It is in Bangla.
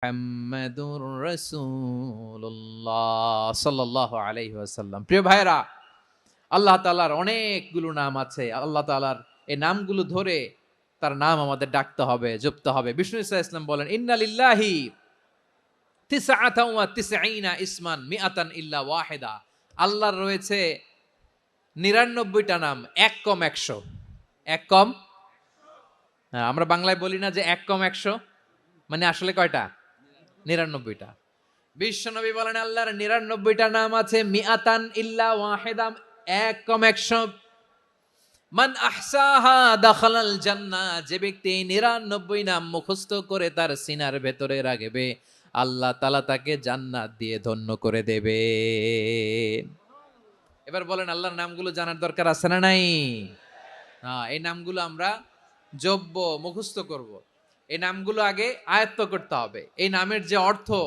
মুহাম্মাদুর রাসূলুল্লাহ সাল্লাল্লাহু আলাইহি ওয়াসাল্লাম। প্রিয় ভাইরা, আল্লাহ তাআলার অনেকগুলো নাম আছে। আল্লাহ তাআলার এই নামগুলো ধরে তার নাম আমাদের ডাকতে হবে, জপতে হবে। বিষ্ণু ইসা ইসলাম বলেন, ইন্না লিল্লাহি তিসআতাও ওয়া তিসঈনা ইসমান মিআতান ইল্লা ওয়াহিদা। আল্লাহর রয়েছে ৯৯টা নাম, এক কম ১০০। এক কম, হ্যাঁ, আমরা বাংলায় বলি না যে এক কম ১০০, মানে আসলে কয়টা? ৯৯টা। বিশ্বনবী বলেন আল্লাহর ৯৯টা নাম আছে, মিআতান ইল্লা ওয়াহিদা, এক কম ১০০। মান আহসাহা দাখালাল জান্নাহ, যে ব্যক্তি এই ৯৯ নাম মুখস্থ করে তার সিনার ভেতরে রাখবে, আল্লাহ তাআলা তাকে জান্নাত দিয়ে ধন্য করে দেবে। এবার বলেন, আল্লাহর নামগুলো জানার দরকার আছে না নাই? হ্যাঁ, এই নামগুলো আমরা জপবো, মুখস্থ করব। এই নামগুলো আগে আয়ত্ত করতে হবে। এই নামের যে অর্থ